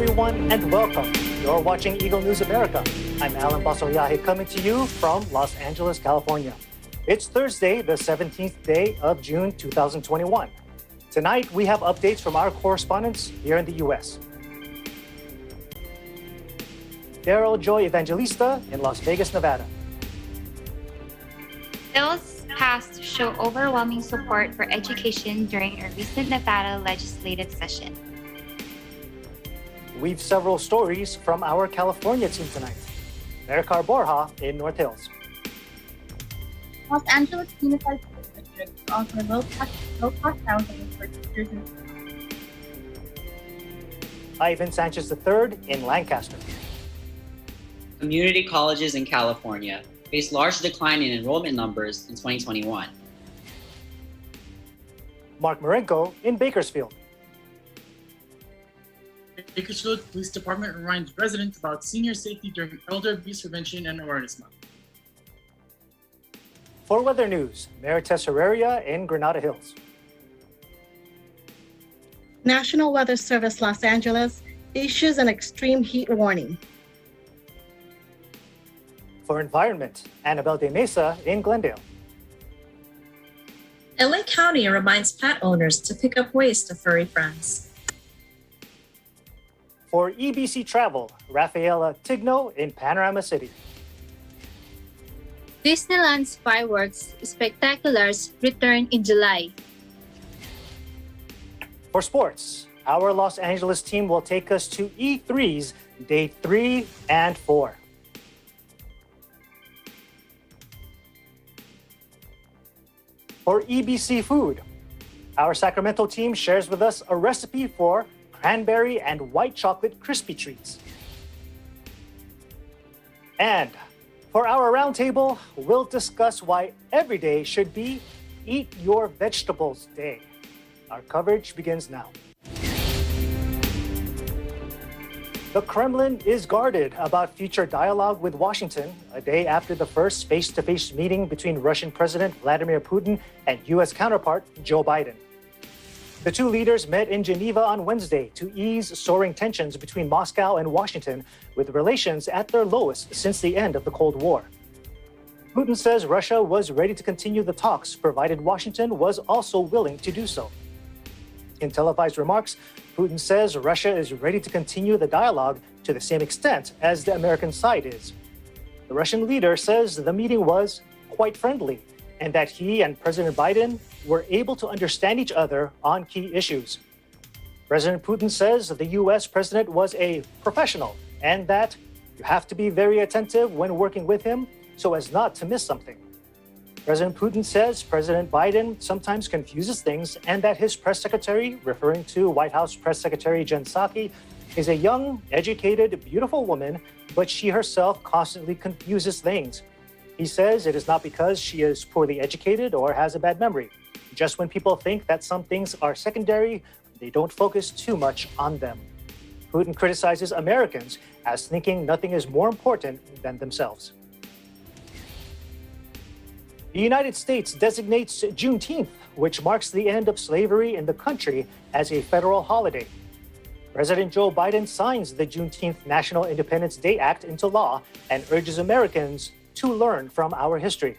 everyone, and welcome. You're watching Eagle News America. I'm Alan Basoyahe coming to you from Los Angeles, California. It's Thursday, the 17th day of June 2021. Tonight, we have updates from our correspondents here in the U.S. Daryl Joy Evangelista in Las Vegas, Nevada. Bills passed show overwhelming support for education during a recent Nevada legislative session. We've several stories from our California team tonight. Mercar Borja in North Hills. Los Angeles Unified School District offer low-cost housing for teachers and students. Ivan Sanchez III in Lancaster. Community colleges in California faced large decline in enrollment numbers in 2021. Mark Marenko in Bakersfield. Bakersfield Police Department reminds residents about senior safety during Elder Abuse Prevention and Awareness Month. For weather news, Marites Herrera in Granada Hills. National Weather Service Los Angeles issues an extreme heat warning. For environment, Annabelle de Mesa in Glendale. LA County reminds pet owners to pick up waste to furry friends. For EBC Travel, Rafaela Tigno in Panorama City. Disneyland's Fireworks Spectaculars return in July. For sports, our Los Angeles team will take us to E3's Day 3 and 4. For EBC Food, our Sacramento team shares with us a recipe for cranberry and white chocolate crispy treats. And for our roundtable, we'll discuss why every day should be Eat Your Vegetables Day. Our coverage begins now. The Kremlin is guarded about future dialogue with Washington a day after the first face-to-face meeting between Russian President Vladimir Putin and U.S. counterpart Joe Biden. The two leaders met in Geneva on Wednesday to ease soaring tensions between Moscow and Washington, with relations at their lowest since the end of the Cold War. Putin says Russia was ready to continue the talks, provided Washington was also willing to do so. In televised remarks, Putin says Russia is ready to continue the dialogue to the same extent as the American side is. The Russian leader says the meeting was quite friendly and that he and President Biden were able to understand each other on key issues. President Putin says the U.S. president was a professional and that you have to be very attentive when working with him so as not to miss something. President Putin says President Biden sometimes confuses things and that his press secretary, referring to White House Press Secretary Jen Psaki, is a young, educated, beautiful woman, but she herself constantly confuses things. He says it is not because she is poorly educated or has a bad memory. Just when people think that some things are secondary, they don't focus too much on them. Putin criticizes Americans as thinking nothing is more important than themselves. The United States designates Juneteenth, which marks the end of slavery in the country, as a federal holiday. President Joe Biden signs the Juneteenth National Independence Day Act into law and urges Americans to learn from our history.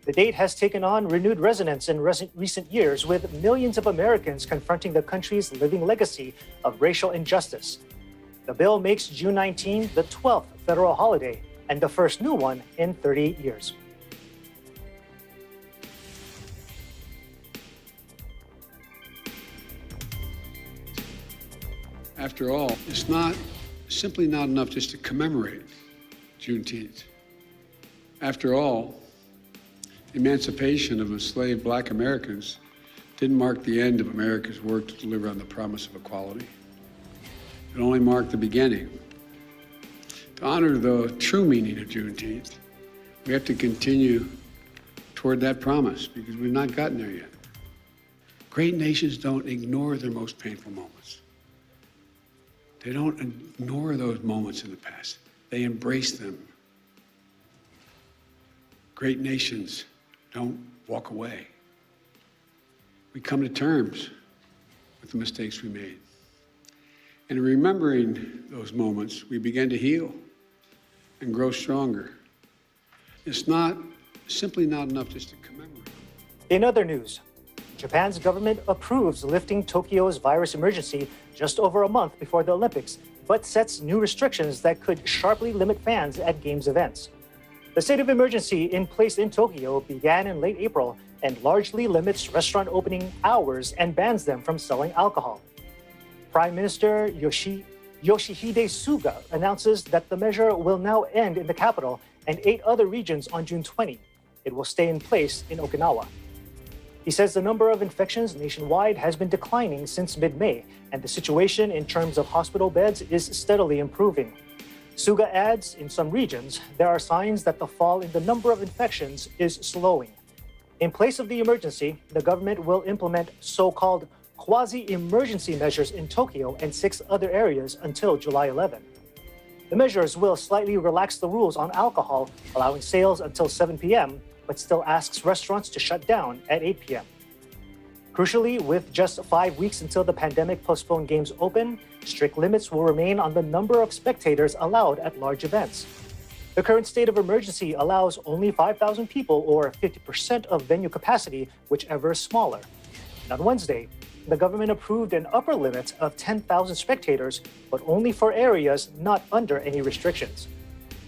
The date has taken on renewed resonance in recent years, with millions of Americans confronting the country's living legacy of racial injustice. The bill makes June 19 the 12th federal holiday and the first new one in 38 years. After all, it's simply not enough just to commemorate Juneteenth. After all, the emancipation of enslaved Black Americans didn't mark the end of America's work to deliver on the promise of equality. It only marked the beginning. To honor the true meaning of Juneteenth, we have to continue toward that promise because we've not gotten there yet. Great nations don't ignore their most painful moments. They don't ignore those moments in the past. They embrace them. Great nations don't walk away. We come to terms with the mistakes we made. And in remembering those moments, we begin to heal and grow stronger. It's simply not enough just to commemorate. In other news, Japan's government approves lifting Tokyo's virus emergency just over a month before the Olympics, but sets new restrictions that could sharply limit fans at Games events. The state of emergency in place in Tokyo began in late April and largely limits restaurant opening hours and bans them from selling alcohol. Prime Minister Yoshihide Suga announces that the measure will now end in the capital and 8 other regions on June 20. It will stay in place in Okinawa. He says the number of infections nationwide has been declining since mid-May, and the situation in terms of hospital beds is steadily improving. Suga adds, in some regions, there are signs that the fall in the number of infections is slowing. In place of the emergency, the government will implement so-called quasi-emergency measures in Tokyo and 6 other areas until July 11. The measures will slightly relax the rules on alcohol, allowing sales until 7 p.m., but still asks restaurants to shut down at 8 p.m. Crucially, with just 5 weeks until the pandemic-postponed games open, strict limits will remain on the number of spectators allowed at large events. The current state of emergency allows only 5,000 people, or 50% of venue capacity, whichever is smaller. And on Wednesday, the government approved an upper limit of 10,000 spectators, but only for areas not under any restrictions.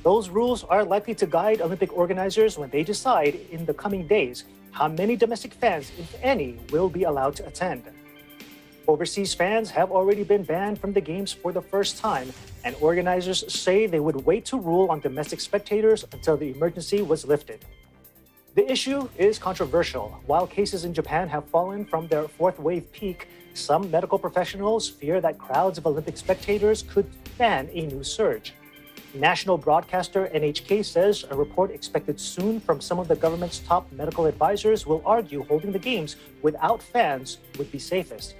Those rules are likely to guide Olympic organizers when they decide in the coming days how many domestic fans, if any, will be allowed to attend. Overseas fans have already been banned from the games for the first time, and organizers say they would wait to rule on domestic spectators until the emergency was lifted. The issue is controversial. While cases in Japan have fallen from their 4th wave peak, some medical professionals fear that crowds of Olympic spectators could fan a new surge. National broadcaster NHK says a report expected soon from some of the government's top medical advisors will argue holding the games without fans would be safest.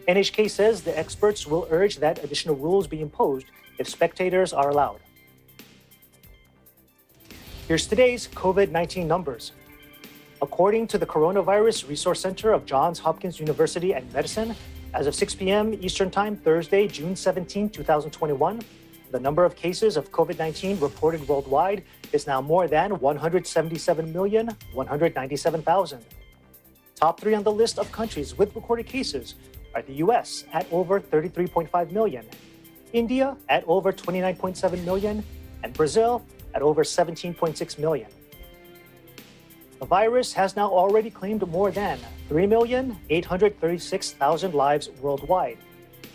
NHK says the experts will urge that additional rules be imposed if spectators are allowed. Here's today's COVID-19 numbers. According to the Coronavirus Resource Center of Johns Hopkins University and Medicine, as of 6 p.m. Eastern Time, Thursday, June 17, 2021, the number of cases of COVID-19 reported worldwide is now more than 177,197,000. Top 3 on the list of countries with recorded cases are the US at over 33.5 million, India at over 29.7 million, and Brazil at over 17.6 million. The virus has now already claimed more than 3,836,000 lives worldwide.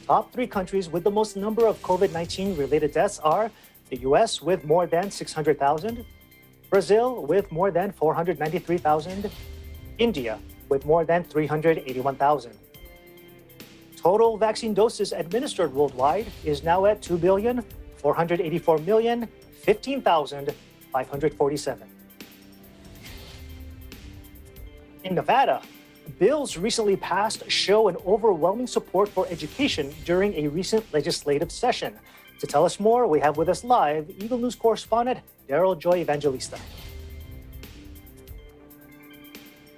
Top 3 countries with the most number of COVID-19 related deaths are the US with more than 600,000, Brazil with more than 493,000, India with more than 381,000. Total vaccine doses administered worldwide is now at 2,484,015,547. In Nevada, bills recently passed show an overwhelming support for education during a recent legislative session. To tell us more, we have with us live Eagle News correspondent Daryl Joy Evangelista.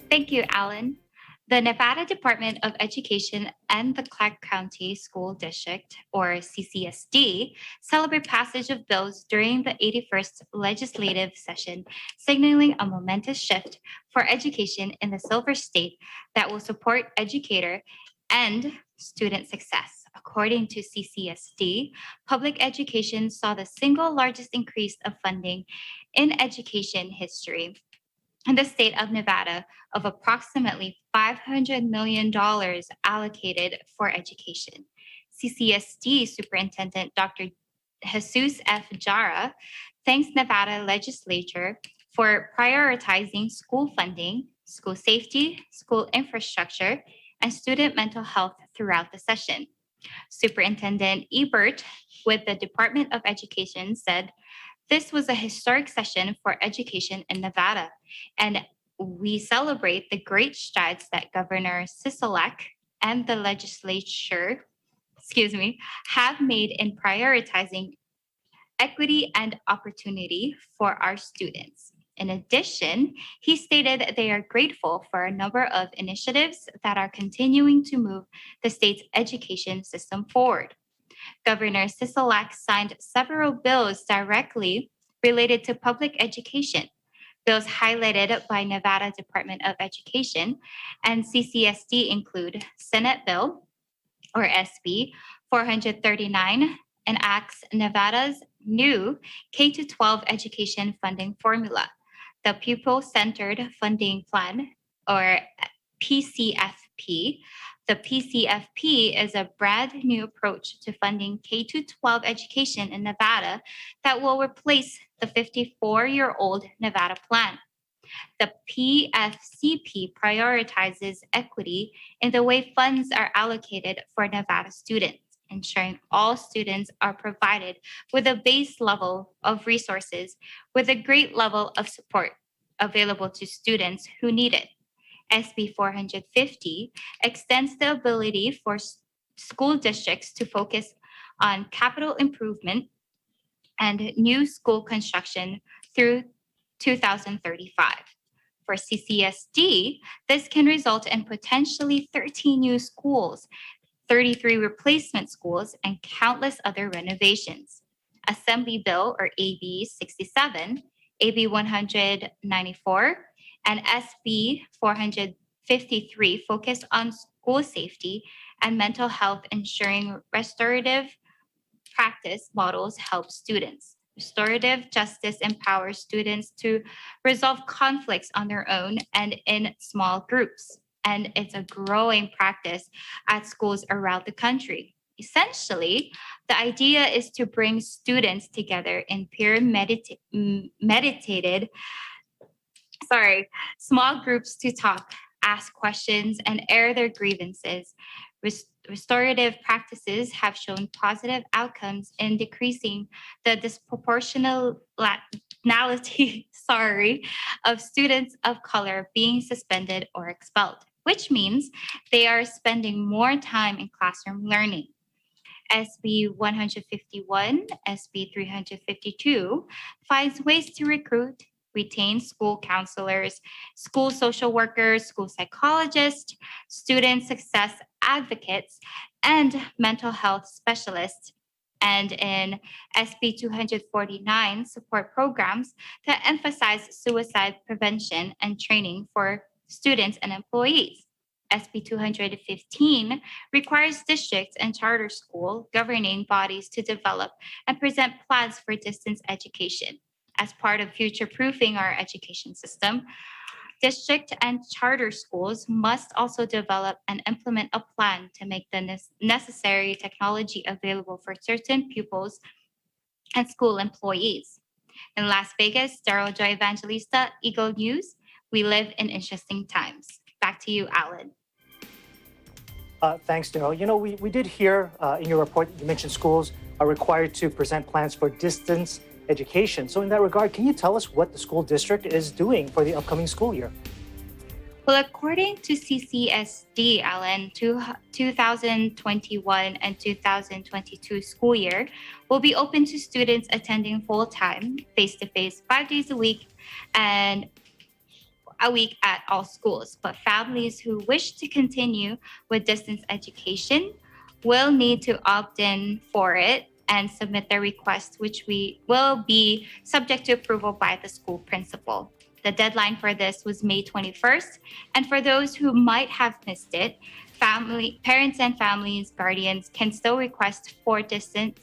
Thank you, Alan. The Nevada Department of Education and the Clark County School District, or CCSD, celebrate passage of bills during the 81st legislative session, signaling a momentous shift for education in the Silver State that will support educator and student success. According to CCSD, public education saw the single largest increase of funding in education history in the state of Nevada of approximately $500 million allocated for education. CCSD Superintendent Dr. Jesus F. Jara thanks Nevada legislature for prioritizing school funding, school safety, school infrastructure, and student mental health throughout the session. Superintendent Ebert with the Department of Education said, "This was a historic session for education in Nevada, and we celebrate the great strides that Governor Sisolak and the legislature, have made in prioritizing equity and opportunity for our students." In addition, he stated they are grateful for a number of initiatives that are continuing to move the state's education system forward. Governor Sisolak signed several bills directly related to public education. Bills highlighted by Nevada Department of Education and CCSD include Senate Bill, or SB 439, enacts Nevada's new K-12 education funding formula, the Pupil-Centered Funding Plan, or PCFP. The PCFP is a brand new approach to funding K-12 education in Nevada that will replace the 54-year-old Nevada plan. The PFCP prioritizes equity in the way funds are allocated for Nevada students, ensuring all students are provided with a base level of resources with a great level of support available to students who need it. SB 450 extends the ability for school districts to focus on capital improvement and new school construction through 2035. For CCSD, this can result in potentially 13 new schools, 33 replacement schools, and countless other renovations. Assembly Bill, or AB 67, AB 194, and SB 453 focus on school safety and mental health, ensuring restorative practice models help students. Restorative justice empowers students to resolve conflicts on their own and in small groups. And it's a growing practice at schools around the country. Essentially, the idea is to bring students together in peer small groups to talk, ask questions, and air their grievances. Restorative practices have shown positive outcomes in decreasing the disproportionality of students of color being suspended or expelled, which means they are spending more time in classroom learning. SB 151, SB 352 finds ways to recruit, retain school counselors, school social workers, school psychologists, student success advocates, and mental health specialists. And in SB 249, support programs that emphasize suicide prevention and training for students and employees. SB 215 requires districts and charter school governing bodies to develop and present plans for distance education. As part of future-proofing our education system, district and charter schools must also develop and implement a plan to make the necessary technology available for certain pupils and school employees. In Las Vegas, Daryl Joy Evangelista, Eagle News. We live in interesting times. Back to you, Alan. Thanks, Daryl. You know, we did hear in your report, you mentioned schools are required to present plans for distance education. So in that regard, can you tell us what the school district is doing for the upcoming school year? Well, according to CCSD, Alan, 2021 and 2022 school year will be open to students attending full-time, face-to-face 5 days a week and a week at all schools. But families who wish to continue with distance education will need to opt in for it and submit their request, which will be subject to approval by the school principal. The deadline for this was May 21st. And for those who might have missed it, parents and families, guardians can still request for distance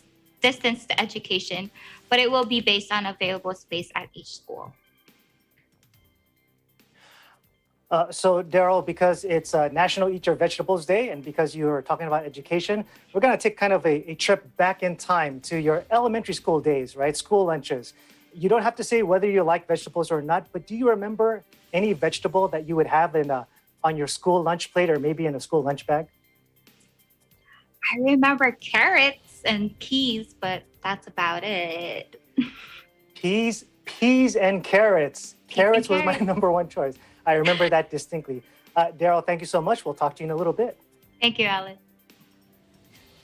education, but it will be based on available space at each school. So, Daryl, because it's National Eat Your Vegetables Day, and because you were talking about education, we're going to take kind of a trip back in time to your elementary school days, right? School lunches. You don't have to say whether you like vegetables or not, but do you remember any vegetable that you would have on your school lunch plate or maybe in a school lunch bag? I remember carrots and peas, but that's about it. Peas and carrots. Carrots was my number one choice. I remember that distinctly. Daryl, thank you so much. We'll talk to you in a little bit. Thank you, Alan.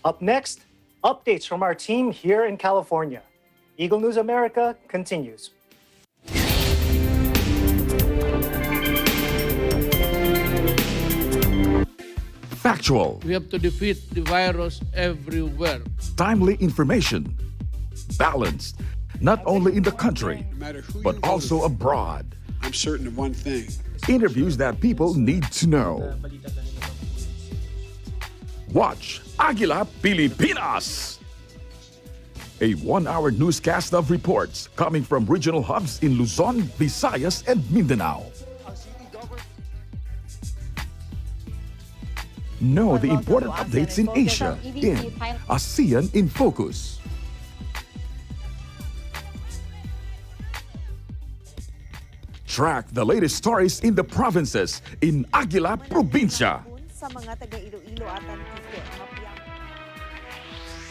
Up next, updates from our team here in California. Eagle News America continues. factual. We have to defeat the virus everywhere. Timely information. Balanced, not only in the country, but also abroad. I'm certain of one thing. Interviews that people need to know. Watch Agila Pilipinas! A one-hour newscast of reports coming from regional hubs in Luzon, Visayas, and Mindanao. Know the important updates in Asia in ASEAN in Focus. Track the latest stories in the provinces in Agila Probinsya.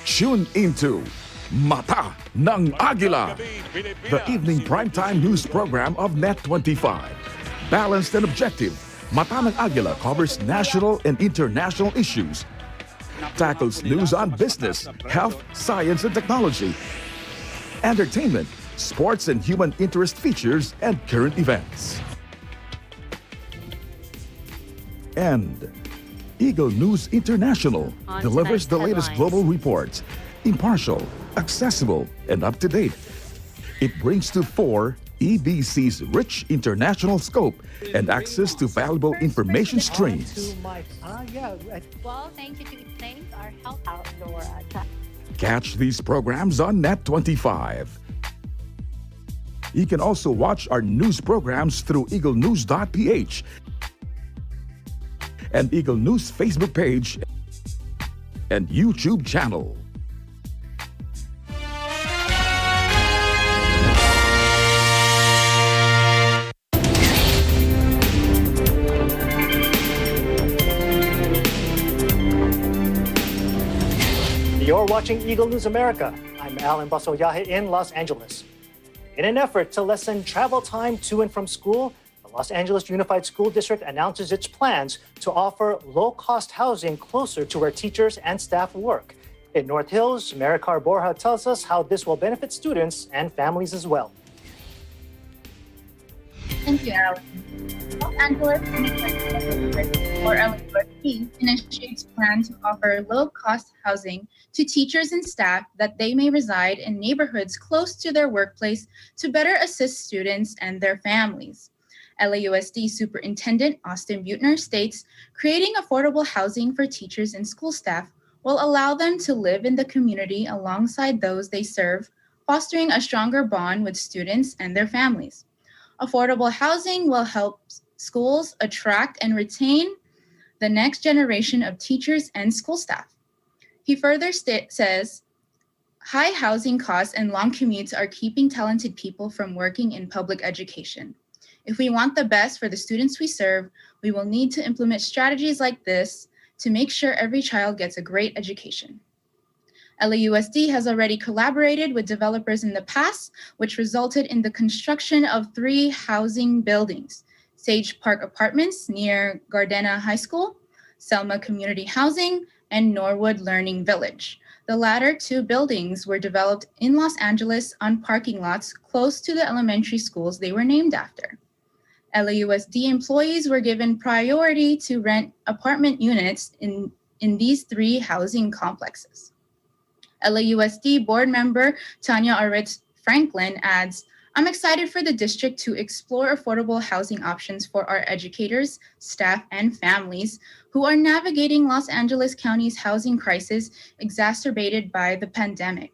Tune into Mata ng Agila, the evening primetime news program of Net25. Balanced and objective, Mata ng Agila covers national and international issues, tackles news on business, health, science and technology, entertainment, sports and human interest features, and current events. And Eagle News International delivers the latest global reports, impartial, accessible, and up-to-date. It brings to fore EBC's rich international scope and access to valuable information streams. Well, thank you to Disneyland, our help outdoor Catch these programs on Net25. You can also watch our news programs through eaglenews.ph and Eagle News Facebook page and YouTube channel. You're watching Eagle News America. I'm Alan Basoyahe in Los Angeles. In an effort to lessen travel time to and from school, the Los Angeles Unified School District announces its plans to offer low-cost housing closer to where teachers and staff work. In North Hills, Maricar Borja tells us how this will benefit students and families as well. Thank you, Alan. Los Angeles or LAUSD initiates plans to offer low-cost housing to teachers and staff that they may reside in neighborhoods close to their workplace to better assist students and their families. LAUSD Superintendent Austin Butner states, creating affordable housing for teachers and school staff will allow them to live in the community alongside those they serve, fostering a stronger bond with students and their families. Affordable housing will help schools attract and retain the next generation of teachers and school staff. He further says, high housing costs and long commutes are keeping talented people from working in public education. If we want the best for the students we serve, we will need to implement strategies like this to make sure every child gets a great education. LAUSD has already collaborated with developers in the past, which resulted in the construction of 3 housing buildings: Sage Park Apartments near Gardena High School, Selma Community Housing, and Norwood Learning Village. The latter 2 buildings were developed in Los Angeles on parking lots close to the elementary schools they were named after. LAUSD employees were given priority to rent apartment units in these 3 housing complexes. LAUSD board member Tanya Aritz Franklin adds, I'm excited for the district to explore affordable housing options for our educators, staff, and families who are navigating Los Angeles County's housing crisis exacerbated by the pandemic.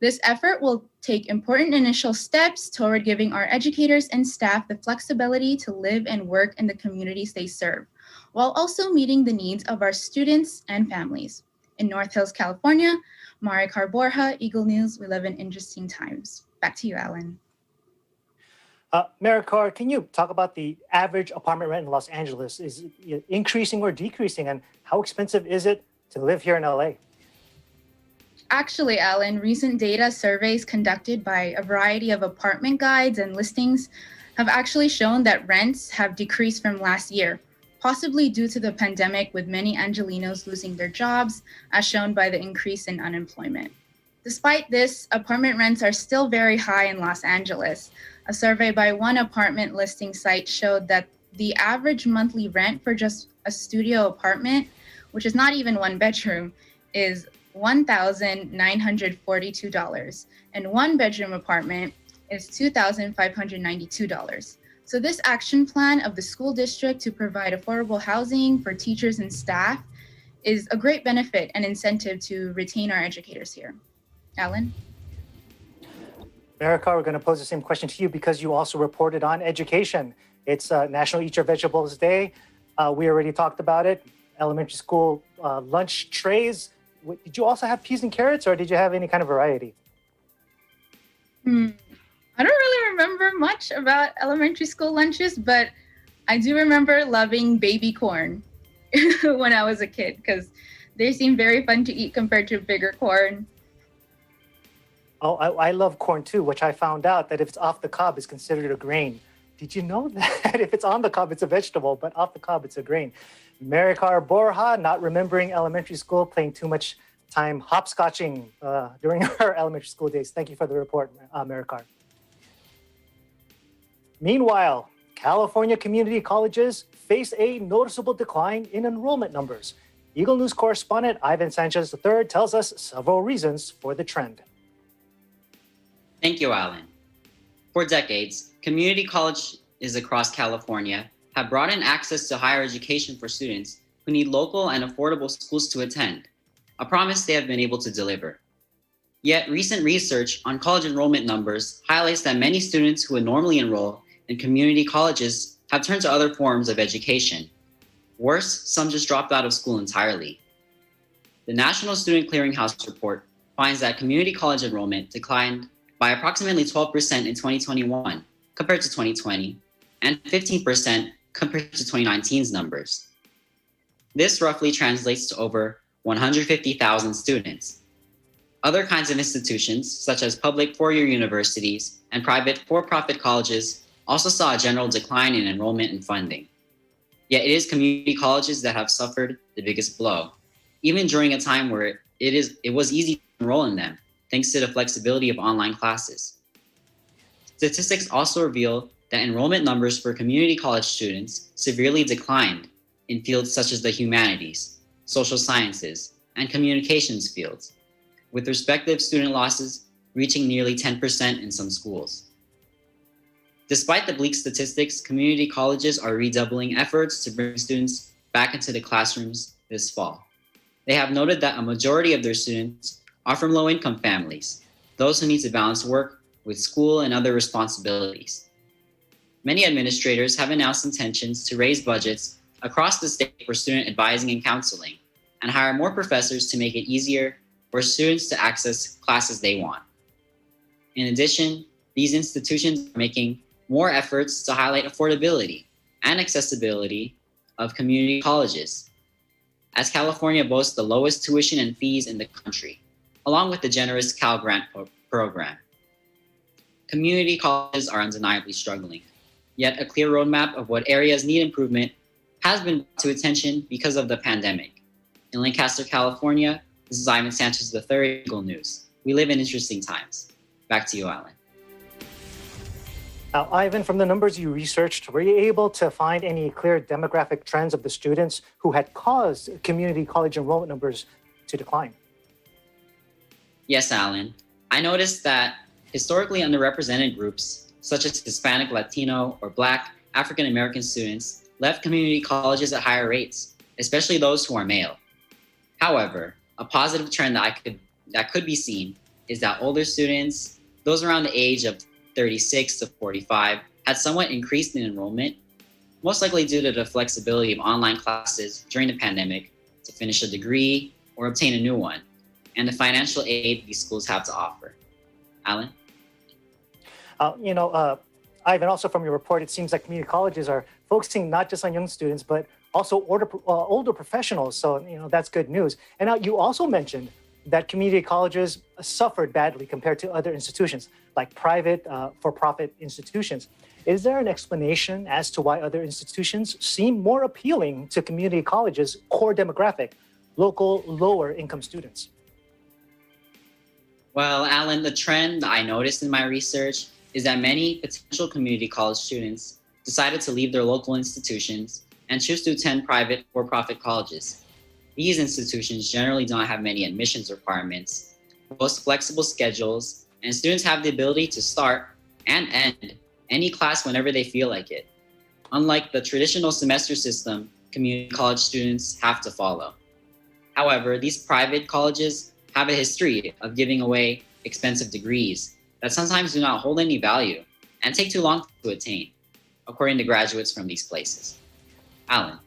This effort will take important initial steps toward giving our educators and staff the flexibility to live and work in the communities they serve, while also meeting the needs of our students and families. In North Hills, California, Maricar Borja, Eagle News, we live in interesting times. Back to you, Alan. Maricar, can you talk about the average apartment rent in Los Angeles? Is it increasing or decreasing, and how expensive is it to live here in LA? Actually, Alan, recent data surveys conducted by a variety of apartment guides and listings have actually shown that rents have decreased from last year, possibly due to the pandemic, with many Angelenos losing their jobs, as shown by the increase in unemployment. Despite this, apartment rents are still very high in Los Angeles. A survey by one apartment listing site showed that the average monthly rent for just a studio apartment which is not even one bedroom, is $1,942, and one bedroom apartment is $2,592. So this action plan of the school district to provide affordable housing for teachers and staff is a great benefit and incentive to retain our educators here. Alan? Marika, we're going to pose the same question to you because you also reported on education. It's National Eat Your Vegetables Day. We already talked about it. Elementary school lunch trays. Did you also have peas and carrots, or did you have any kind of variety? I don't really remember much about elementary school lunches, but I do remember loving baby corn when I was a kid because they seem very fun to eat compared to bigger corn. Oh, I love corn too, which I found out that if it's off the cob, it's considered a grain. Did you know that? If it's on the cob, it's a vegetable, but off the cob, it's a grain. Marikar Borja, not remembering elementary school, playing too much time hopscotching during our elementary school days. Thank you for the report, Marikar. Meanwhile, California community colleges face a noticeable decline in enrollment numbers. Eagle News correspondent Ivan Sanchez III tells us several reasons for the trend. Thank you, Alan. For decades, community colleges across California have brought in access to higher education for students who need local and affordable schools to attend, a promise they have been able to deliver. Yet recent research on college enrollment numbers highlights that many students who would normally enroll in community colleges have turned to other forms of education. Worse, some just dropped out of school entirely. The National Student Clearinghouse report finds that community college enrollment declined by approximately 12% in 2021 compared to 2020, and 15% compared to 2019's numbers. This roughly translates to over 150,000 students. Other kinds of institutions, such as public four-year universities and private for-profit colleges, also saw a general decline in enrollment and funding. Yet it is community colleges that have suffered the biggest blow, even during a time where it was easy to enroll in them, thanks to the flexibility of online classes. Statistics also reveal that enrollment numbers for community college students severely declined in fields such as the humanities, social sciences, and communications fields, with respective student losses reaching nearly 10% in some schools. Despite the bleak statistics, community colleges are redoubling efforts to bring students back into the classrooms this fall. They have noted that a majority of their students are from low-income families, those who need to balance work with school and other responsibilities. Many administrators have announced intentions to raise budgets across the state for student advising and counseling, and hire more professors to make it easier for students to access classes they want. In addition, these institutions are making more efforts to highlight affordability and accessibility of community colleges, as California boasts the lowest tuition and fees in the country, along with the generous Cal Grant program. Community colleges are undeniably struggling, yet a clear roadmap of what areas need improvement has been brought to attention because of the pandemic. In Lancaster, California, this is Ivan Sanchez III, Eagle News. We live in interesting times. Back to you, Alan. Now, Ivan, from the numbers you researched, were you able to find any clear demographic trends of the students who had caused community college enrollment numbers to decline? Yes, Alan. I noticed that historically underrepresented groups, such as Hispanic, Latino, or Black African American students, left community colleges at higher rates, especially those who are male. However, a positive trend that could be seen is that older students, those around the age of 36 to 45, had somewhat increased in enrollment, most likely due to the flexibility of online classes during the pandemic to finish a degree or obtain a new one, and the financial aid these schools have to offer. Alan? Ivan, also from your report, it seems like community colleges are focusing not just on young students, but also older professionals. So, that's good news. And now you also mentioned that community colleges suffered badly compared to other institutions, like private for-profit institutions. Is there an explanation as to why other institutions seem more appealing to community colleges' core demographic, local lower-income students? Well, Alan, the trend I noticed in my research is that many potential community college students decided to leave their local institutions and choose to attend private for-profit colleges. These institutions generally don't have many admissions requirements, boast flexible schedules, and students have the ability to start and end any class whenever they feel like it. Unlike the traditional semester system community college students have to follow. However, these private colleges have a history of giving away expensive degrees that sometimes do not hold any value and take too long to attain, according to graduates from these places. Alan.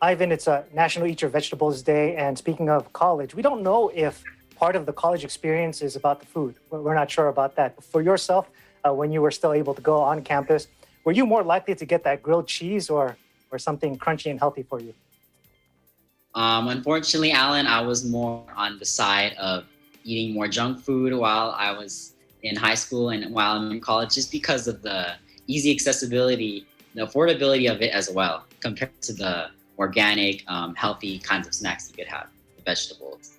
Ivan, it's a National Eat Your Vegetables Day, and speaking of college, we don't know if part of the college experience is about the food. We're not sure about that. But for yourself, when you were still able to go on campus, were you more likely to get that grilled cheese or something crunchy and healthy for you? Unfortunately, Alan, I was more on the side of eating more junk food while I was in high school and while I'm in college, just because of the easy accessibility, the affordability of it as well, compared to the organic, healthy kinds of snacks you could have, the vegetables.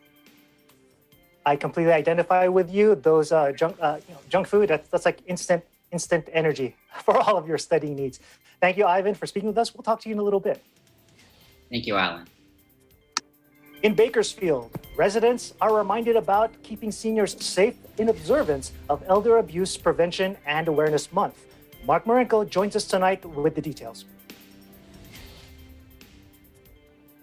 I completely identify with you. Those junk food, that's like instant energy for all of your studying needs. Thank you, Ivan, for speaking with us. We'll talk to you in a little bit. Thank you, Alan. In Bakersfield, residents are reminded about keeping seniors safe in observance of Elder Abuse Prevention and Awareness Month. Mark Marenko joins us tonight with the details.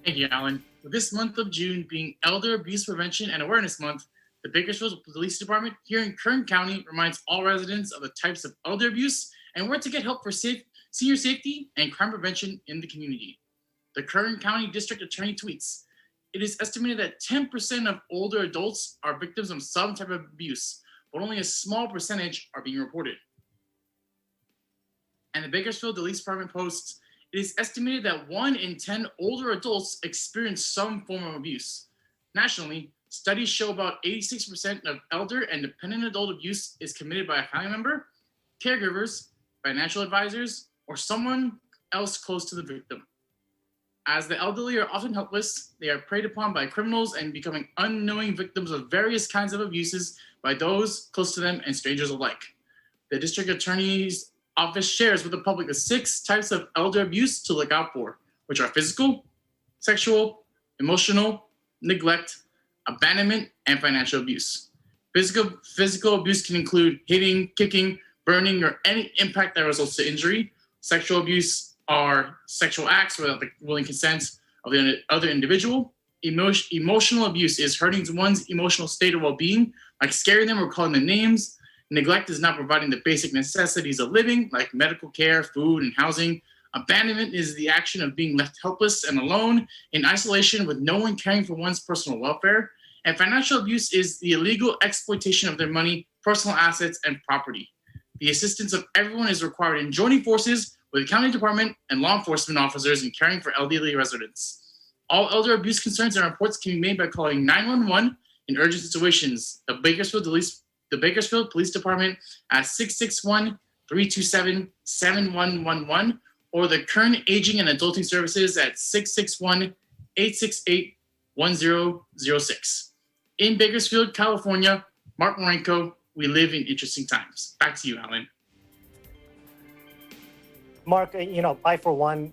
Thank you, Alan. With this month of June being Elder Abuse Prevention and Awareness Month, the Bakersfield Police Department here in Kern County reminds all residents of the types of elder abuse and where to get help for senior safety and crime prevention in the community. The Kern County District Attorney tweets, "It is estimated that 10% of older adults are victims of some type of abuse, but only a small percentage are being reported." And the Bakersfield Police Department posts, "It is estimated that 1 in 10 older adults experience some form of abuse. Nationally, studies show about 86% of elder and dependent adult abuse is committed by a family member, caregivers, financial advisors, or someone else close to the victim. As the elderly are often helpless, they are preyed upon by criminals and becoming unknowing victims of various kinds of abuses by those close to them and strangers alike." The District Attorney's Office shares with the public the 6 types of elder abuse to look out for, which are physical, sexual, emotional, neglect, abandonment, and financial abuse. Physical abuse can include hitting, kicking, burning, or any impact that results to injury. Sexual abuse are sexual acts without the willing consent of the other individual. Emotional abuse is hurting one's emotional state or well-being, like scaring them or calling them names. Neglect is not providing the basic necessities of living, like medical care, food, and housing. Abandonment is the action of being left helpless and alone in isolation with no one caring for one's personal welfare. And financial abuse is the illegal exploitation of their money, personal assets, and property. The assistance of everyone is required in joining forces with the county department and law enforcement officers in caring for elderly residents. All elder abuse concerns and reports can be made by calling 911 in urgent situations. The Bakersfield Police Department at 661-327-7111 or the Kern Aging and Adulting Services at 661-868-1006. In Bakersfield, California, Mark Marenko, we live in interesting times. Back to you, Alan. Mark, I for one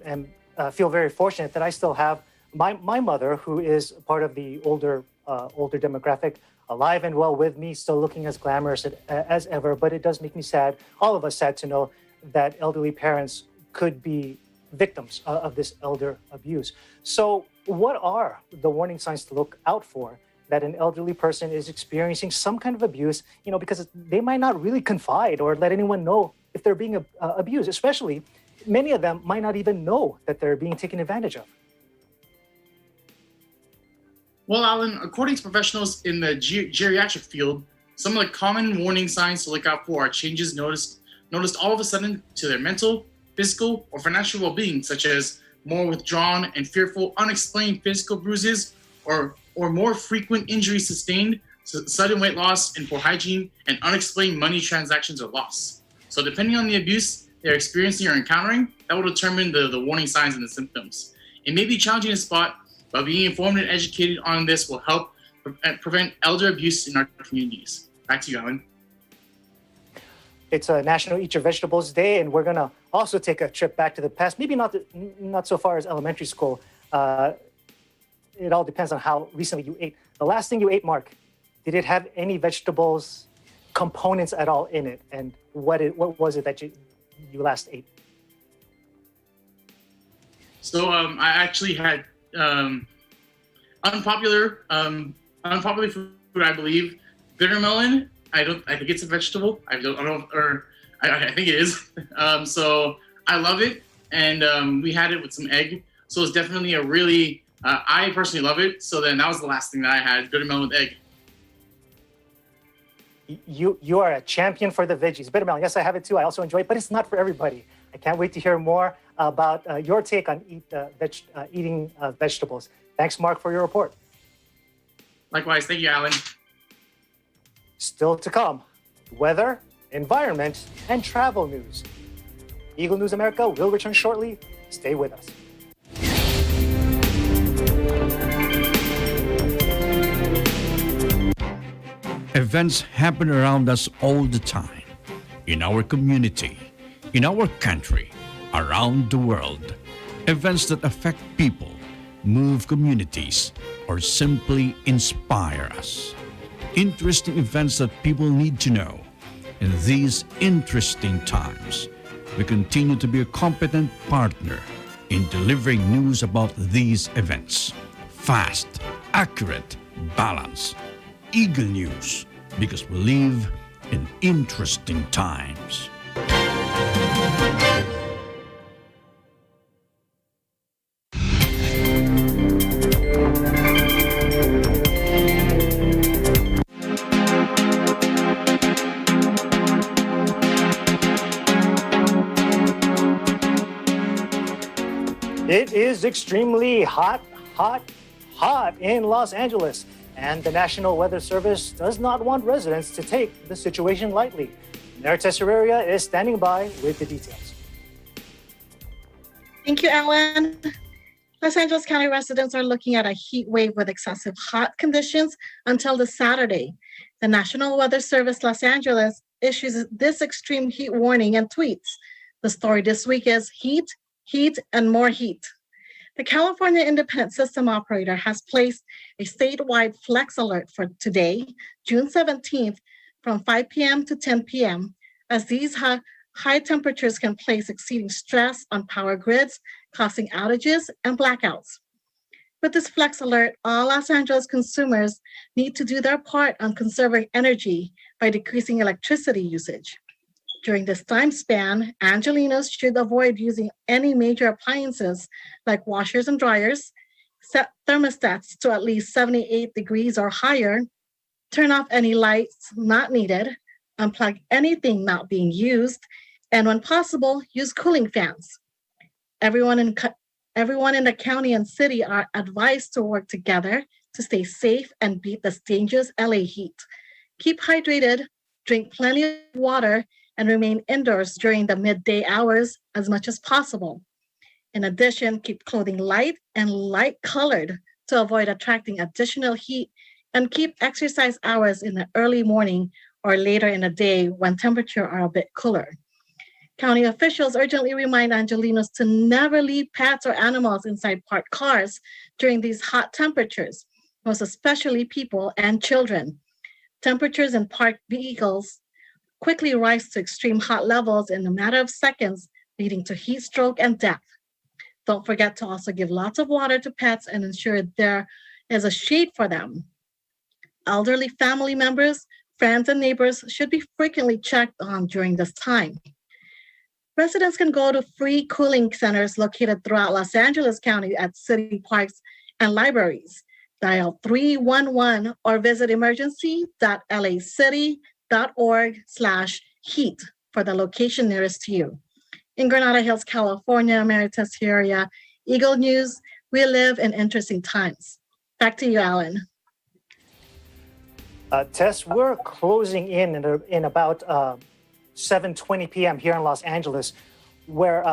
feel very fortunate that I still have my mother, who is part of the older demographic, alive and well with me, still looking as glamorous as ever. But it does make me sad, all of us sad, to know that elderly parents could be victims of this elder abuse. So what are the warning signs to look out for that an elderly person is experiencing some kind of abuse, because they might not really confide or let anyone know if they're being abused, especially many of them might not even know that they're being taken advantage of? Well, Alan, according to professionals in the geriatric field, some of the common warning signs to look out for are changes noticed all of a sudden to their mental, physical, or financial well-being, such as more withdrawn and fearful, unexplained physical bruises, or more frequent injuries sustained, sudden weight loss and poor hygiene, and unexplained money transactions or loss. So depending on the abuse they're experiencing or encountering, that will determine the warning signs and the symptoms. It may be challenging to spot, but being informed and educated on this will help prevent elder abuse in our communities. Back to you, Alan. It's a National Eat Your Vegetables Day, and we're going to also take a trip back to the past, maybe not so far as elementary school. it all depends on how recently you ate. The last thing you ate, Mark, did it have any vegetables, components at all in it? And what was it that you last ate? So I actually had unpopular food, I believe. Bitter melon. I think it's a vegetable. I don't know, or I think it is. So I love it, and we had it with some egg. So it's definitely a really. I personally love it. So then that was the last thing that I had: bitter melon with egg. You are a champion for the veggies. Bitter melon. Yes, I have it too. I also enjoy it, but it's not for everybody. I can't wait to hear more about your take on eating vegetables. Thanks, Mark, for your report. Likewise. Thank you, Alan. Still to come, weather, environment, and travel news. Eagle News America will return shortly. Stay with us. Events happen around us all the time, in our community, in our country, around the world. Events that affect people, move communities, or simply inspire us. Interesting events that people need to know. In these interesting times, we continue to be a competent partner in delivering news about these events. Fast, accurate, balanced. Eagle News, because we live in interesting times. It is extremely hot in Los Angeles, and the National Weather Service does not want residents to take the situation lightly. Mayor Tesseraria is standing by with the details. Thank you, Alan. Los Angeles County residents are looking at a heat wave with excessive hot conditions until this Saturday. The National Weather Service Los Angeles issues this extreme heat warning and tweets. The story this week is heat, and more heat. The California Independent System Operator has placed a statewide flex alert for today, June 17th, from 5 p.m. to 10 p.m., as these high temperatures can place exceeding stress on power grids, causing outages and blackouts. With this flex alert, all Los Angeles consumers need to do their part on conserving energy by decreasing electricity usage. During this time span, Angelenos should avoid using any major appliances like washers and dryers, set thermostats to at least 78 degrees or higher, turn off any lights not needed, unplug anything not being used, and when possible, use cooling fans. Everyone in the county and city are advised to work together to stay safe and beat the dangerous LA heat. Keep hydrated, drink plenty of water, and remain indoors during the midday hours as much as possible. In addition, keep clothing light and light-colored to avoid attracting additional heat, and keep exercise hours in the early morning or later in the day when temperatures are a bit cooler. County officials urgently remind Angelenos to never leave pets or animals inside parked cars during these hot temperatures, most especially people and children. Temperatures in parked vehicles quickly rise to extreme hot levels in a matter of seconds, leading to heat stroke and death. Don't forget to also give lots of water to pets and ensure there is a shade for them. Elderly family members, friends, and neighbors should be frequently checked on during this time. Residents can go to free cooling centers located throughout Los Angeles County at city parks and libraries. Dial 311 or visit emergency.lacity.org/heat for the location nearest to you. In Granada Hills, California, Mary Tesseraria, Eagle News, we live in interesting times. Back to you, Alan. Tess, we're closing in about 7:20 p.m. here in Los Angeles, where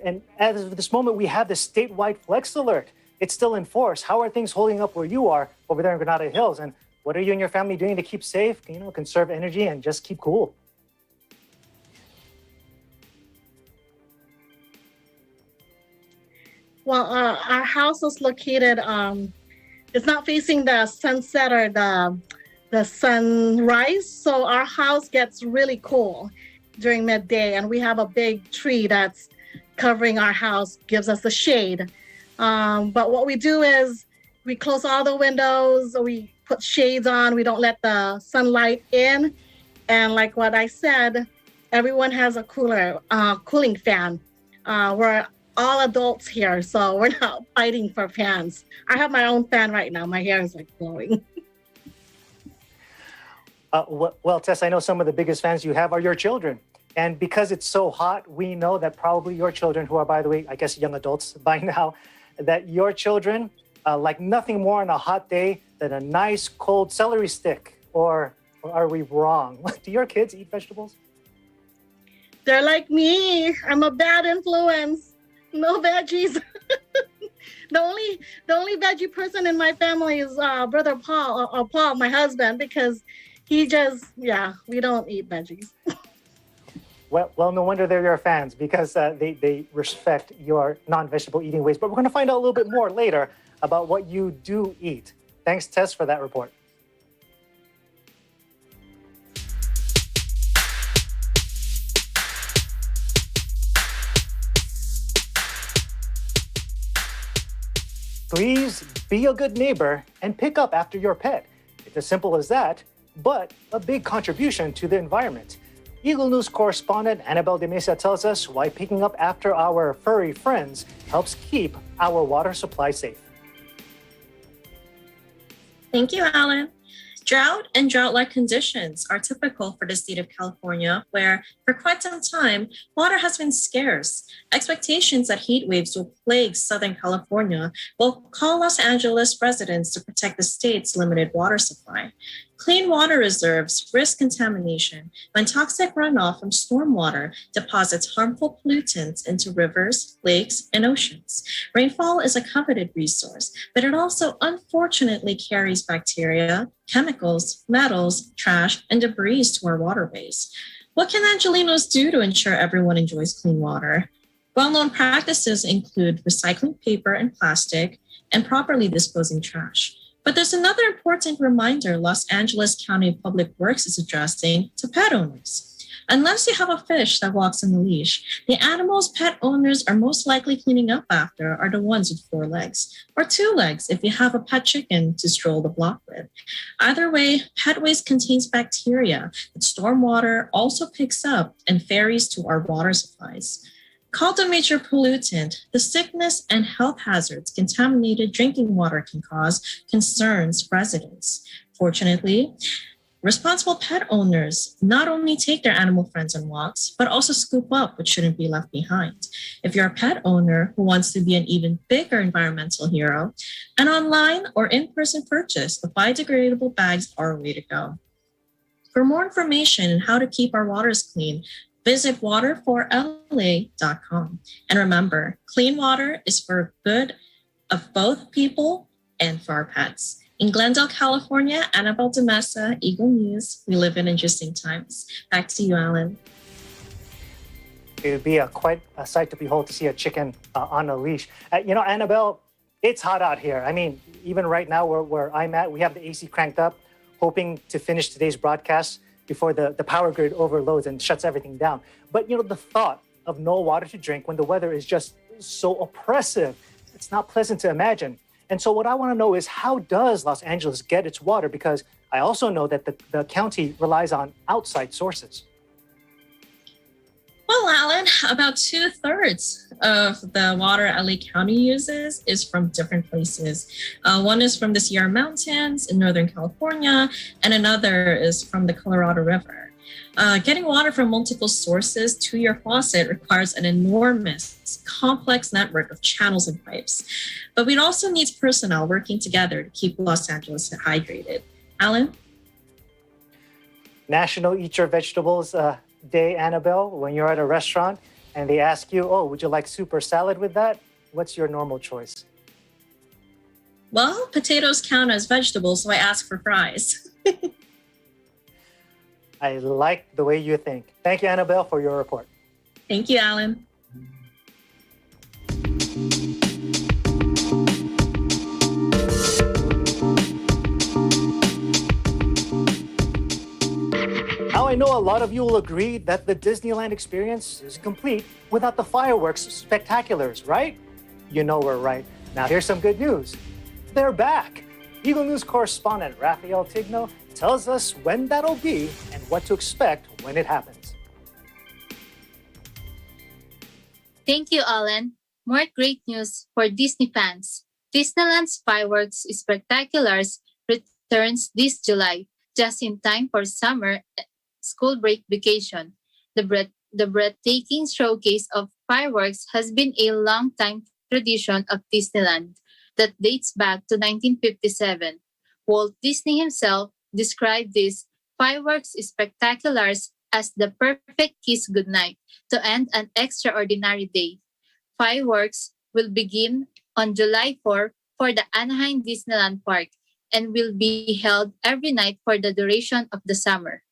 and at this moment we have the statewide flex alert. It's still in force. How are things holding up where you are over there in Granada Hills? And what are you and your family doing to keep safe, conserve energy, and just keep cool? Well, our house is located it's not facing the sunset or the sunrise. So our house gets really cool during midday, and we have a big tree that's covering our house, gives us the shade. But what we do is we close all the windows, we put shades on, we don't let the sunlight in. And like what I said, everyone has a cooling fan. We're all adults here, so we're not fighting for fans. I have my own fan right now. My hair is like blowing. Well, Tess, I know some of the biggest fans you have are your children. And because it's so hot, we know that probably your children, who are, by the way, I guess young adults by now, that your children like nothing more on a hot day than a nice cold celery stick. Or are we wrong? Do your kids eat vegetables? They're like me. I'm a bad influence. No veggies. The only veggie person in my family is brother Paul, Paul, my husband, because we don't eat veggies. Well, no wonder they're your fans, because they respect your non-vegetable eating ways. But we're going to find out a little bit more later about what you do eat. Thanks, Tess, for that report. Please be a good neighbor and pick up after your pet. It's as simple as that, but a big contribution to the environment. Eagle News correspondent Annabelle de Mesa tells us why picking up after our furry friends helps keep our water supply safe. Thank you, Alan. Drought and drought-like conditions are typical for the state of California, where for quite some time, water has been scarce. Expectations that heat waves will plague Southern California will call Los Angeles residents to protect the state's limited water supply. Clean water reserves risk contamination when toxic runoff from stormwater deposits harmful pollutants into rivers, lakes, and oceans. Rainfall is a coveted resource, but it also unfortunately carries bacteria, chemicals, metals, trash, and debris to our waterways. What can Angelenos do to ensure everyone enjoys clean water? Well-known practices include recycling paper and plastic and properly disposing trash. But there's another important reminder Los Angeles County Public Works is addressing to pet owners. Unless you have a fish that walks on a leash, the animals pet owners are most likely cleaning up after are the ones with 4 legs, or 2 legs if you have a pet chicken to stroll the block with. Either way, pet waste contains bacteria that stormwater also picks up and ferries to our water supplies. Called a major pollutant, the sickness and health hazards contaminated drinking water can cause concerns residents. Fortunately, responsible pet owners not only take their animal friends on walks, but also scoop up what shouldn't be left behind. If you're a pet owner who wants to be an even bigger environmental hero, an online or in-person purchase of biodegradable bags are a way to go. For more information on how to keep our waters clean, visit waterforla.com. And remember, clean water is for good of both people and for our pets. In Glendale, California, Annabelle de Mesa, Eagle News. We live in interesting times. Back to you, Alan. It would be quite a sight to behold to see a chicken on a leash. Annabelle, it's hot out here. I mean, even right now where I'm at, we have the AC cranked up, hoping to finish today's broadcast before the power grid overloads and shuts everything down. But, the thought of no water to drink when the weather is just so oppressive, it's not pleasant to imagine. And so what I want to know is, how does Los Angeles get its water? Because I also know that the county relies on outside sources. Well, Alan, about 2/3 of the water LA County uses is from different places. One is from the Sierra Mountains in Northern California, and another is from the Colorado River. Getting water from multiple sources to your faucet requires an enormous, complex network of channels and pipes. But it also needs personnel working together to keep Los Angeles hydrated. Alan? National Eat Your Vegetables Day, Annabelle, when you're at a restaurant and they ask you, would you like soup or salad with that? What's your normal choice? Well, potatoes count as vegetables, so I ask for fries. I like the way you think. Thank you, Annabelle, for your report. Thank you, Alan. I know a lot of you will agree that the Disneyland experience is complete without the fireworks spectaculars, right? You know we're right. Now here's some good news. They're back. Eagle News correspondent Rafael Tigno tells us when that'll be and what to expect when it happens. Thank you, Alan. More great news for Disney fans. Disneyland's Fireworks Spectaculars returns this July, just in time for summer school break vacation. The breathtaking showcase of fireworks has been a long-time tradition of Disneyland that dates back to 1957. Walt Disney himself described these fireworks spectaculars as the perfect kiss goodnight to end an extraordinary day. Fireworks will begin on July 4 for the Anaheim Disneyland Park and will be held every night for the duration of the summer.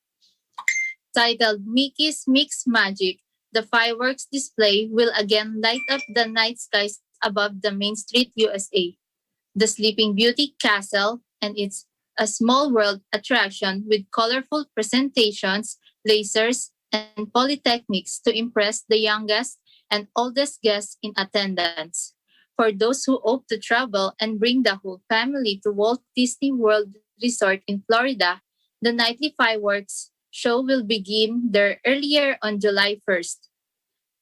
Titled Mickey's Mix Magic, the fireworks display will again light up the night skies above the Main Street, USA. The Sleeping Beauty Castle and its A Small World attraction with colorful presentations, lasers, and polytechnics to impress the youngest and oldest guests in attendance. For those who opt to travel and bring the whole family to Walt Disney World Resort in Florida, the nightly fireworks show will begin there earlier on July 1st.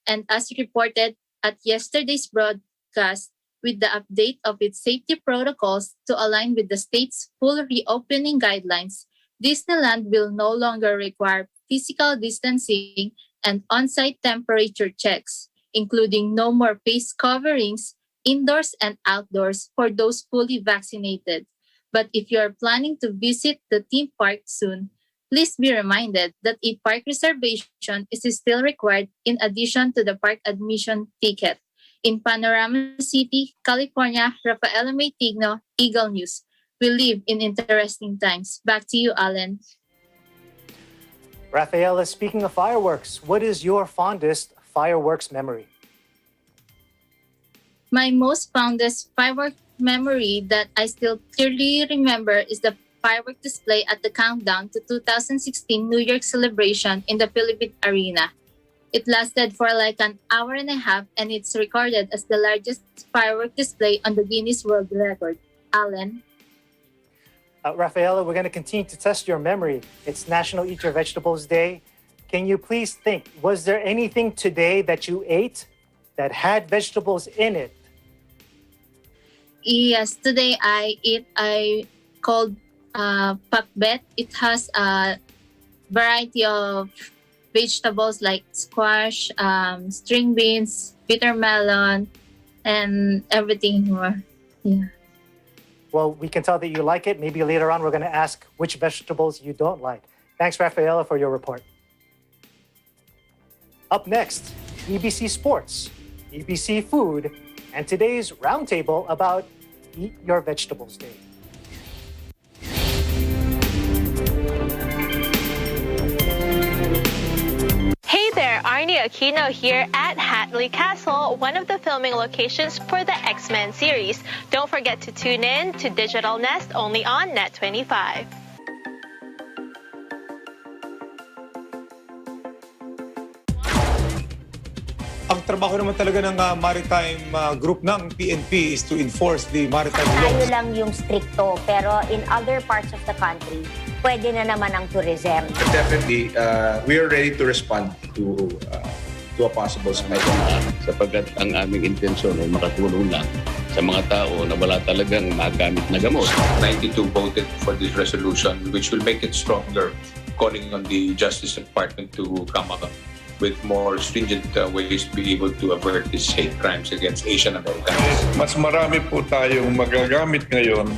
And as reported at yesterday's broadcast, with the update of its safety protocols to align with the state's full reopening guidelines, Disneyland will no longer require physical distancing and on-site temperature checks, including no more face coverings indoors and outdoors for those fully vaccinated. But if you are planning to visit the theme park soon, please be reminded that a park reservation is still required in addition to the park admission ticket. In Panorama City, California, Rafaela May Tigno, Eagle News. We live in interesting times. Back to you, Alan. Rafaela, speaking of fireworks, what is your fondest fireworks memory? My most fondest firework memory that I still clearly remember is the firework display at the countdown to 2016 New York celebration in the Philippine Arena. It lasted for like an hour and a half, and it's recorded as the largest firework display on the Guinness World Record. Alan? Rafaela, we're going to continue to test your memory. It's National Eat Your Vegetables Day. Can you please think, was there anything today that you ate that had vegetables in it? Yes, today I called pakbet. It has a variety of vegetables like squash, string beans, bitter melon, and everything more. Yeah. Well, we can tell that you like it. Maybe later on we're going to ask which vegetables you don't like. Thanks, Rafaela, for your report. Up next, EBC Sports, EBC Food, and today's roundtable about Eat Your Vegetables Day. Hey there, Arnie Aquino here at Hatley Castle, one of the filming locations for the X-Men series. Don't forget to tune in to Digital Nest only on Net25. Ang trabaho naman talaga ng maritime group ng PNP is to enforce the maritime laws. Tayo lang yung stricto, pero in other parts of the country, pwede na naman ang tourism. Definitely, we are ready to respond to a possible spike. Sapagkat ang aming intensyon ay makatulong lang sa mga tao na wala talagang magamit na gamot. 92 voted for this resolution, which will make it stronger, calling on the Justice Department to come up with more stringent ways to be able to avert these hate crimes against Asian Americans. Mas marami po tayong magagamit ngayon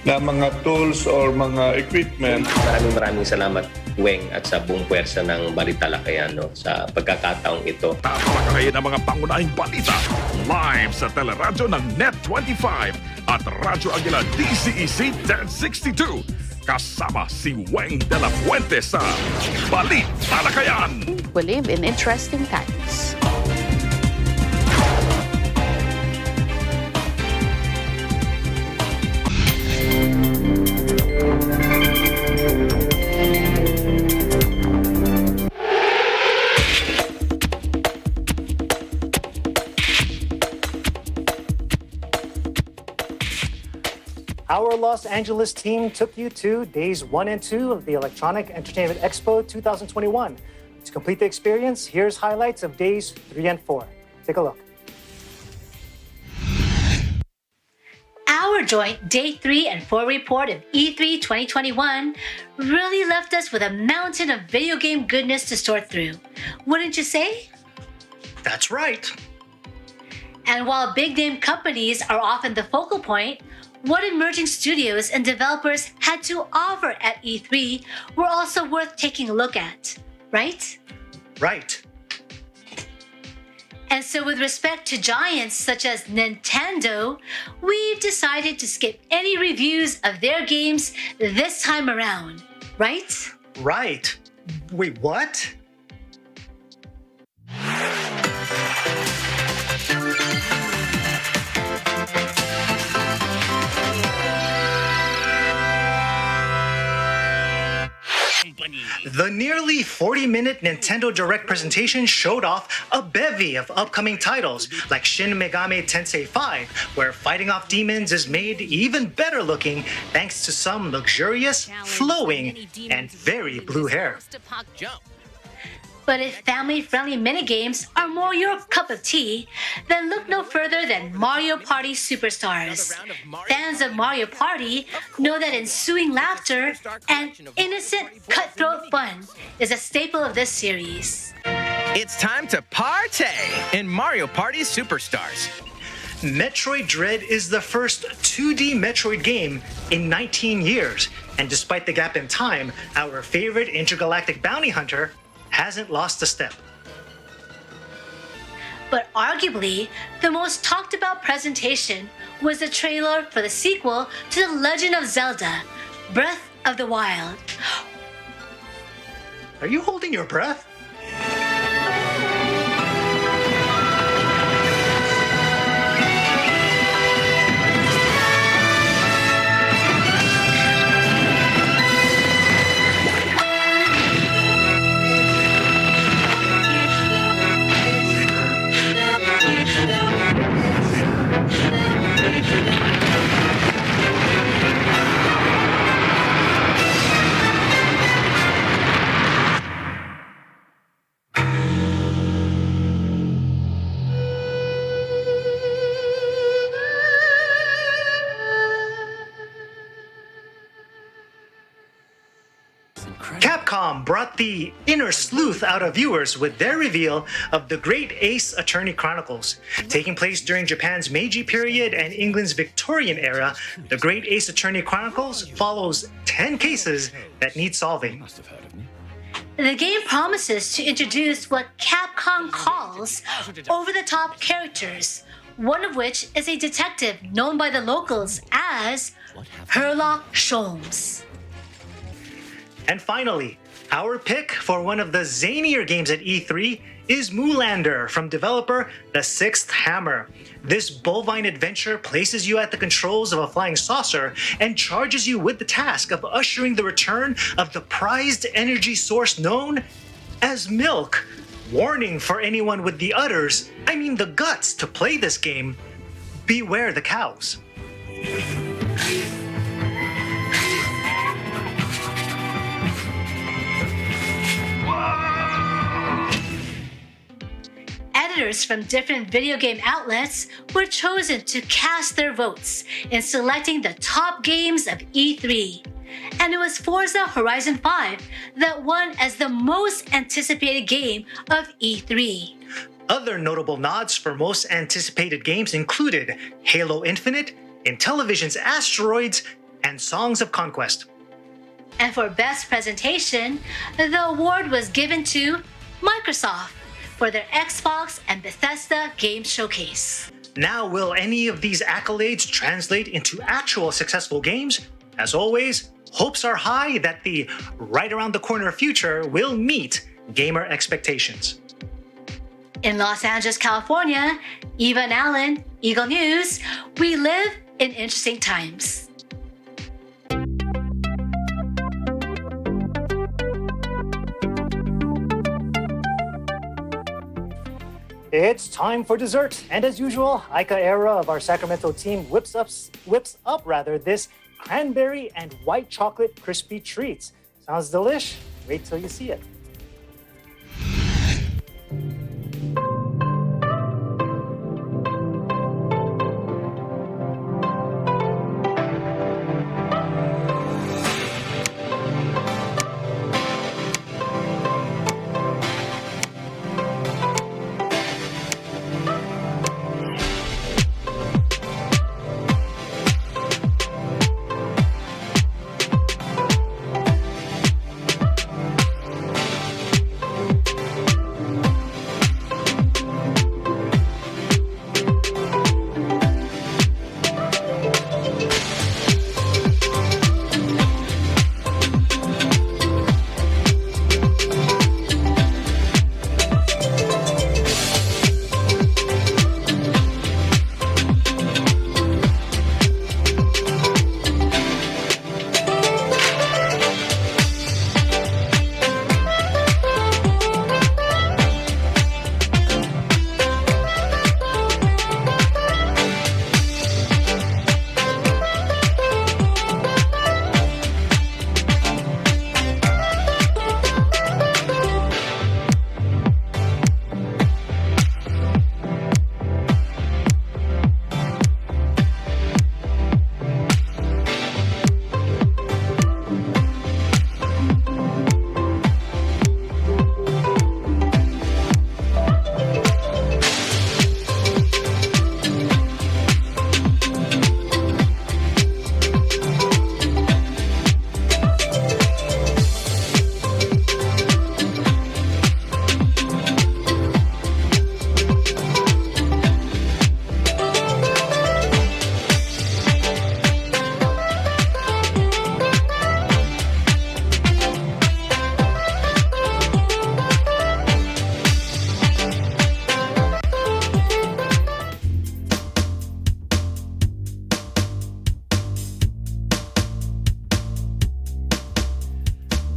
na mga tools or mga equipment. Maraming salamat, Weng, at sa buong pwersa ng Balitalakayan sa pagkakataong ito. Tapos kayo ng mga pangunahing balita live sa teleradyo ng Net25 at Radyo Aguila DCEC 1062. Kasama si Weng de la Fuente sa Balitalakayan. We live in interesting times. Our Los Angeles team took you to days 1 and 2 of the Electronic Entertainment Expo 2021. To complete the experience, here's highlights of days 3 and 4. Take a look. Our joint Day 3 and 4 report of E3 2021 really left us with a mountain of video game goodness to sort through. Wouldn't you say? That's right. And while big name companies are often the focal point, what emerging studios and developers had to offer at E3 were also worth taking a look at, right? Right. And so with respect to giants such as Nintendo, we've decided to skip any reviews of their games this time around, right? Right. Wait, what? The nearly 40-minute Nintendo Direct presentation showed off a bevy of upcoming titles like Shin Megami Tensei 5, where fighting off demons is made even better looking thanks to some luxurious, flowing, and very blue hair. But if family-friendly minigames are more your cup of tea, then look no further than Mario Party Superstars. Fans of Mario Party know that ensuing laughter and innocent cutthroat fun is a staple of this series. It's time to partay in Mario Party Superstars. Metroid Dread is the first 2D Metroid game in 19 years, and despite the gap in time, our favorite intergalactic bounty hunter hasn't lost a step. But arguably, the most talked about presentation was the trailer for the sequel to The Legend of Zelda, Breath of the Wild. Are you holding your breath? Capcom brought the inner sleuth out of viewers with their reveal of The Great Ace Attorney Chronicles. Taking place during Japan's Meiji period and England's Victorian era, The Great Ace Attorney Chronicles follows 10 cases that need solving. The game promises to introduce what Capcom calls over-the-top characters, one of which is a detective known by the locals as Herlock Sholmes. And finally, our pick for one of the zanier games at E3 is Moolander from developer The Sixth Hammer. This bovine adventure places you at the controls of a flying saucer and charges you with the task of ushering the return of the prized energy source known as milk. Warning for anyone with the the guts to play this game, beware the cows. Editors from different video game outlets were chosen to cast their votes in selecting the top games of E3. And it was Forza Horizon 5 that won as the most anticipated game of E3. Other notable nods for most anticipated games included Halo Infinite, Intellivision's Asteroids, and Songs of Conquest. And for Best Presentation, the award was given to Microsoft for their Xbox and Bethesda Game Showcase. Now, will any of these accolades translate into actual successful games? As always, hopes are high that the right around the corner future will meet gamer expectations. In Los Angeles, California, Eva and Alan, Eagle News, we live in interesting times. It's time for dessert. And as usual, Aika Era of our Sacramento team whips up this cranberry and white chocolate crispy treats. Sounds delish. Wait till you see it.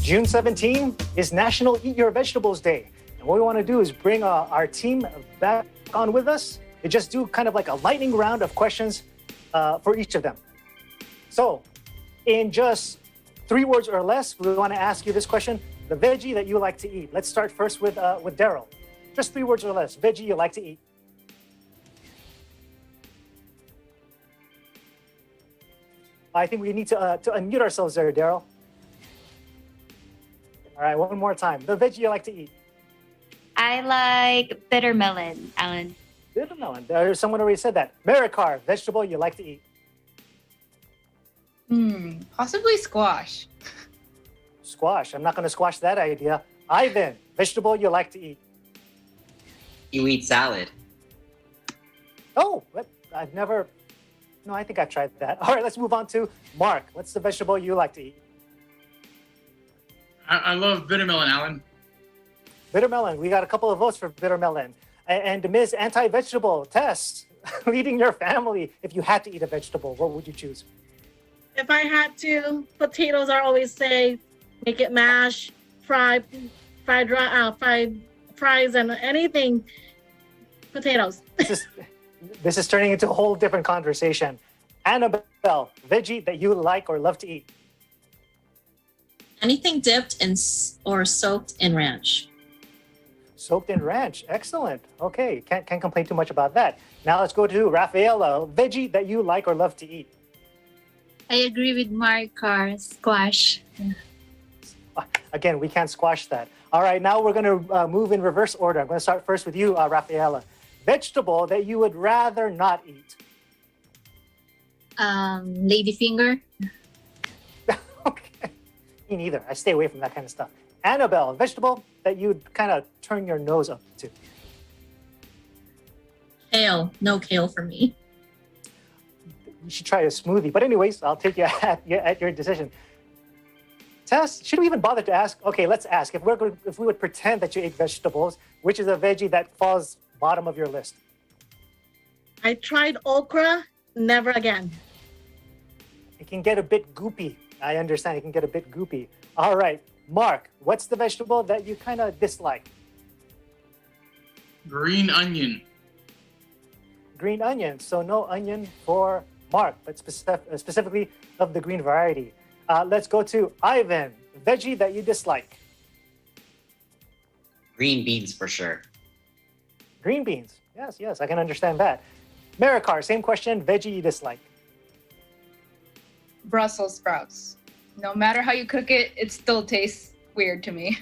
June 17 is National Eat Your Vegetables Day. And what we want to do is bring our team back on with us to just do kind of like a lightning round of questions for each of them. So in just 3 words or less, we want to ask you this question: the veggie that you like to eat. Let's start first with Daryl. Just 3 words or less, veggie you like to eat. I think we need to unmute ourselves there, Daryl. All right, one more time. The veggie you like to eat. I like bitter melon, Alan. Bitter melon. There's someone already said that. Maricar, vegetable you like to eat. Possibly squash. Squash. I'm not going to squash that idea. Ivan, vegetable you like to eat. You eat salad. Oh, I've never... No, I think I've tried that. All right, let's move on to Mark. What's the vegetable you like to eat? I love bitter melon, Alan. Bitter melon. We got a couple of votes for bitter melon. And Ms. Anti-Vegetable, Tess, leading your family. If you had to eat a vegetable, what would you choose? If I had to, potatoes, I always say, make it mash, fries, and anything. Potatoes. This is turning into a whole different conversation. Annabelle, veggie that you like or love to eat. Anything dipped in or soaked in ranch. Soaked in ranch. Excellent. Okay, can't complain too much about that. Now let's go to Rafaela, veggie that you like or love to eat. I agree with Maricar, squash. Again, we can't squash that. All right, now we're going to move in reverse order. I'm going to start first with you, Rafaela. Vegetable that you would rather not eat. Ladyfinger. Okay. Me neither. I stay away from that kind of stuff. Annabelle, vegetable that you'd kind of turn your nose up to. Kale. No kale for me. You should try a smoothie. But anyways, I'll take you at your decision. Tess, should we even bother to ask? Okay, let's ask. If we would pretend that you ate vegetables, which is a veggie that falls bottom of your list? I tried okra, never again. It can get a bit goopy. I understand it can get a bit goopy. All right, Mark, what's the vegetable that you kind of dislike? Green onion. Green onion. So no onion for Mark, but specifically of the green variety. Let's go to Ivan. Veggie that you dislike. Green beans for sure. Green beans. Yes, I can understand that. Marikar, same question. Veggie you dislike. Brussels sprouts. No matter how you cook it, it still tastes weird to me.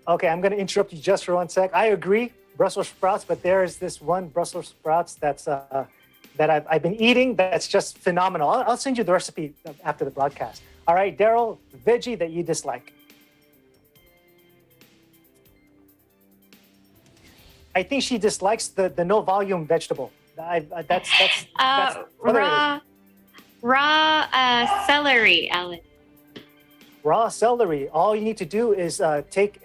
Okay, I'm going to interrupt you just for one sec. I agree, Brussels sprouts, but there is this one Brussels sprouts that's that I've been eating that's just phenomenal. I'll send you the recipe after the broadcast. All right, Daryl, veggie that you dislike. I think she dislikes the no volume vegetable. That's raw celery, Alan. Raw celery. All you need to do is take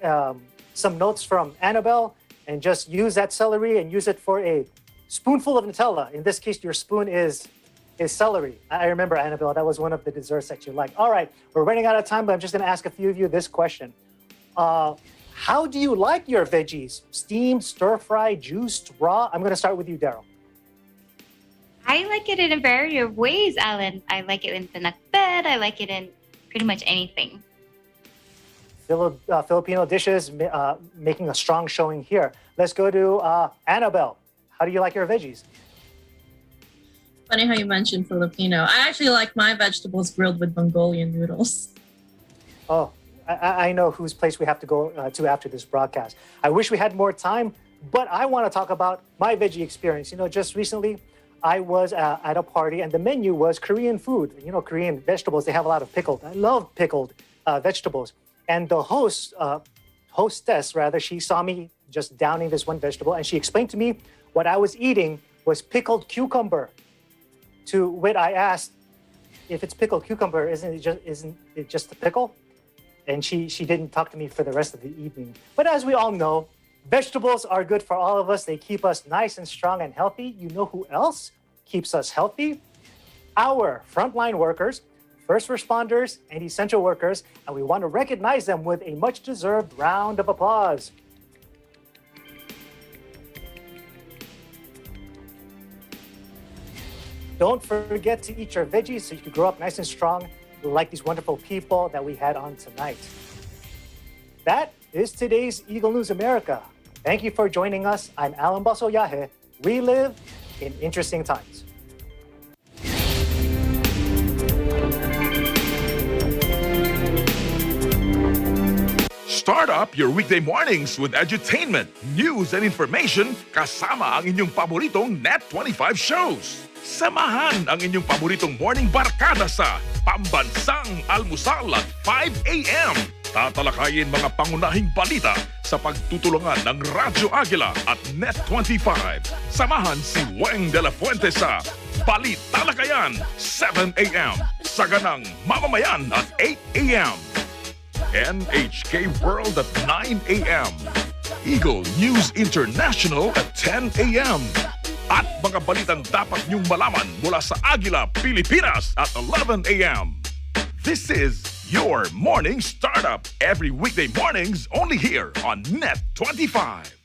some notes from Annabelle and just use that celery and use it for a spoonful of Nutella. In this case, your spoon is celery. I remember, Annabelle, that was one of the desserts that you liked. All right, we're running out of time, but I'm just going to ask a few of you this question. How do you like your veggies? Steamed, stir-fry, juiced, raw? I'm going to start with you, Daryl. I like it in a variety of ways, Alan. I like it in pinakbet. I like it in pretty much anything. Filipino dishes making a strong showing here. Let's go to Annabelle. How do you like your veggies? Funny how you mentioned Filipino. I actually like my vegetables grilled with Mongolian noodles. Oh, I know whose place we have to go to after this broadcast. I wish we had more time, but I want to talk about my veggie experience. You know, just recently, I was at a party and the menu was Korean food. You know, Korean vegetables, they have a lot of pickled. I love pickled vegetables. And the hostess, she saw me just downing this one vegetable and she explained to me what I was eating was pickled cucumber. To which I asked, if it's pickled cucumber, isn't it just a pickle? And she didn't talk to me for the rest of the evening. But as we all know, vegetables are good for all of us. They keep us nice and strong and healthy. You know who else keeps us healthy? Our frontline workers, first responders, and essential workers. And we want to recognize them with a much-deserved round of applause. Don't forget to eat your veggies so you can grow up nice and strong like these wonderful people that we had on tonight. That is today's Eagle News America. Thank you for joining us. I'm Alan Basoyahe. We live in interesting times. Start up your weekday mornings with edutainment, news, and information kasama ang inyong paboritong Net25 shows. Samahan ang inyong paboritong morning barkada sa Pambansang Almusal at 5 a.m. Tatalakayin mga pangunahing balita sa pagtutulungan ng Radyo Agila at Net25. Samahan si Weng de la Fuente sa Balitalakayan, 7 a.m. sa Ganang Mamamayan at 8 a.m. NHK World at 9 a.m. Eagle News International at 10 a.m. At mga balitang dapat niyong malaman mula sa Agila, Pilipinas at 11 a.m. This is your morning startup every weekday mornings only here on Net25.